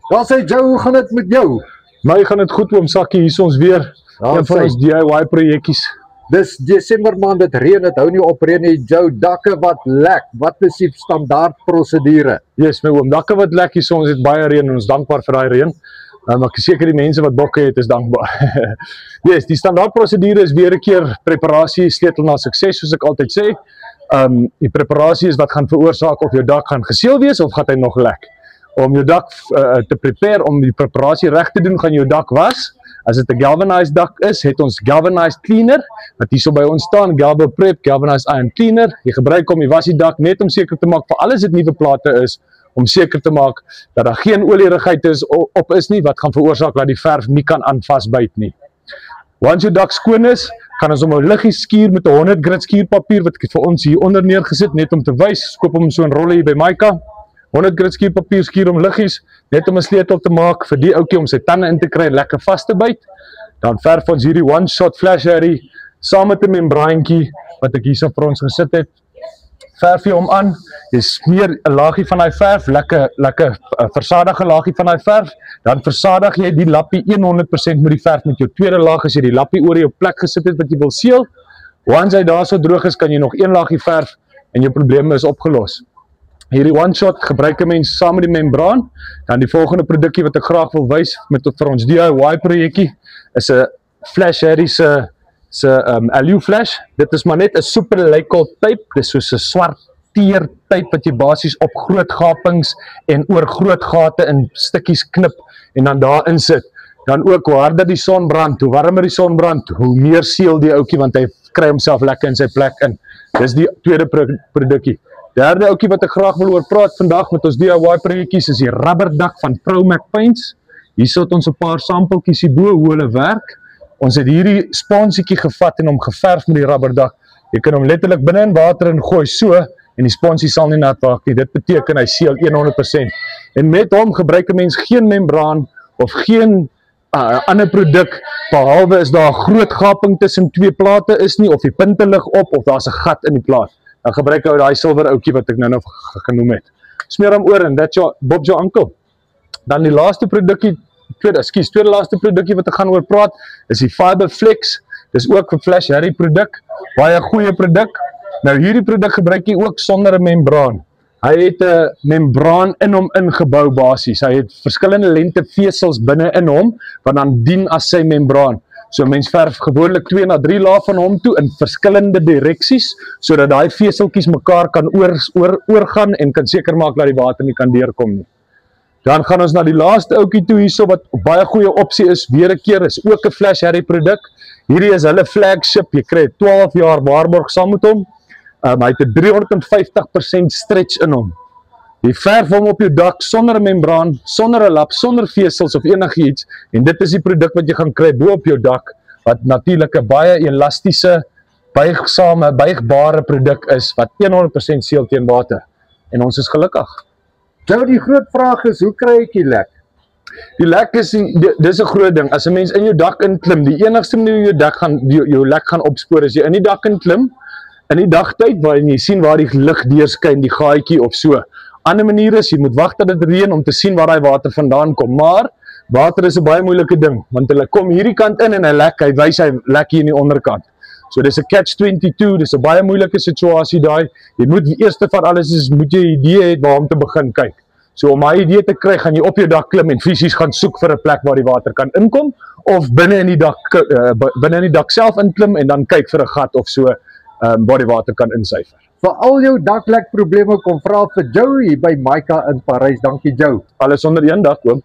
Daar sê Joe, hoe gaan dit met jou? My gaan dit goed oom Sakkie, hier is ons weer. Een van ons DIY projekkies. Dis Desember maand, dit reën, dit hou nie op reën nie. Joe, dakke wat lek. Wat is die standaard prosedure? Yes, my oom, dakke wat lek hier, so ons het baie reën en ons dankbaar vir daai reën. Maar ek is seker die mense wat bokke het is dankbaar. Yes, die standaard prosedure is weer 'n keer preparasie sleutel na sukses, soos ek altyd sê. Die preparasie is wat gaan veroorsaak of jou dak gaan geseël wees of gaan hy nog lek. Om jou dak te prepare, om die preparasie reg te doen, gaan jou dak was. As dit 'n galvanized dak is, het ons galvanized cleaner, wat hierso by ons staan, Galvo Prep, galvanized iron cleaner. Jy gebruik om, jy was die dak net om seker te maak, vir alles dit nuwe plate is, om seker te maak dat daar geen olierigheid op is nie, wat gaan veroorsaak dat die verf nie kan aan vasbyt nie. Once jou dak skoon is, gaan ons om 'n liggies skuur met 'n 100 grit skuurpapier, wat ek vir ons hier onder neergesit, net om te wys, koop hom so 'n rolle hier by Maika. 100 grit skuurpapier skuur om liggies, net om 'n sleutel te maak vir die ouetjie om sy tande in te kry en lekker vas te byt. Dan verf ons hierdie one shot flash harry saam met 'n membraantjie wat ek hierso vir ons gesit het. Verf jy hom aan, jy smeer 'n laagie van daai verf, lekker versadige laagie van daai verf, dan versadig jy die lappie 100% met die verf met jou tweede laag as jy die lappie oor jou plek gesit het wat jy wil seël. Once hy daar so droog is, kan jy nog een laagie verf en jou probleme is opgelos. Hierdie one shot gebruik 'n mens saam met die membraan. Dan die volgende produkkie wat ek graag wil wys vir ons DIY projekkie is 'n flash harry se alu flash. Dit is maar net 'n super leikel tape. Dis soos 'n swart teer tape wat jy basies op groot gapings en oor groot gate in stukkies knip en dan daarin sit. Dan ook hoe harder die son brand, hoe warmer die son brand, hoe meer seël die ouetjie want hy kry homself lekker in sy plek in. Dis die tweede produkkie. Derde ouetjie wat ek graag wil oor praat vandag met ons DIY projekkies is die rubberdak van Promac Paints. Hier sit ons 'n paar sampeltjies hierbo hoe hulle werk. Ons het hierdie sponsietjie gevat en hom geverf met die rubberdak. Jy kan hom letterlik binne in water ingooi so en die sponsie sal nie nat raak nie. Dit beteken hy seël 100%. En met hom gebruik 'n mens geen membraan of geen ander produk behalwe is daar 'n groot gaping tussen twee plate is nie of die punte lig op of daar's 'n gat in die plaat. Dan gebruik hy daai silwer ouetjie wat ek nou genoem het. Smeer hom oor en that's Bob's your uncle. Dan die laaste produkkie, tweede laaste produkkie wat ek gaan oor praat, is die Fiber Flex. Dis ook 'n flash harry produk, baie goeie produk. Nou hierdie produk gebruik jy ook sonder 'n membraan. Hy het 'n membraan in hom ingebou basies. Hy het verskillende lengte vesels binne in hom wat dan dien as sy membraan. So mens verf gewoonlik 2 na 3 lae van hom toe in verskillende direksies sodat daai veseltjies mekaar kan oorgaan en kan seker maak dat die water nie kan deurkom nie. Dan gaan ons na die laaste ouetjie toe hierso wat baie goeie opsie is. Weer 'n keer is ook 'n flash harry produk. Hierdie is hulle flagship. Jy kry 12 jaar waarborg saam met hom. Hy het 'n 350% stretch in hom. Jy verf hom op jou dak sonder 'n membraan, sonder 'n lap, sonder vesels of enigiets en dit is die produk wat jy gaan kry bo op jou dak wat natuurlik 'n baie elastiese, beigbare produk is wat 100% seël teen water. En ons is gelukkig. Joe, die groot vraag is, hoe kry ek die lek? Die lek is, dis 'n groot ding. As 'n mens in jou dak inklim, die enigste manier jou lek gaan opspoor is jy in die dak inklim, in die dagtyd waarin jy sien waar die lig deurskyn, die gaatjie of so. Ander manier is, jy moet wag dat dit reën om te sien waar daai water vandaan kom, maar water is 'n baie moeilike ding, want hulle kom hierdie kant in en hy wys hy lek hier in die onderkant. So dis 'n catch-22, dis 'n baie moeilike situasie daai. Jy moet die eerste van alles is, moet jy 'n idee hê waar om te begin kyk. So om daai idee te kry, gaan jy op jou dak klim en fisies gaan soek vir 'n plek waar die water kan inkom, of binne in die dak self inklim en dan kyk vir 'n gat of so, waar die water kan insyfer. Vir al jou daklek probleme kom vra vir Joe hier by Maika in Parys. Dankie Joe. Alles onder een dak, oom.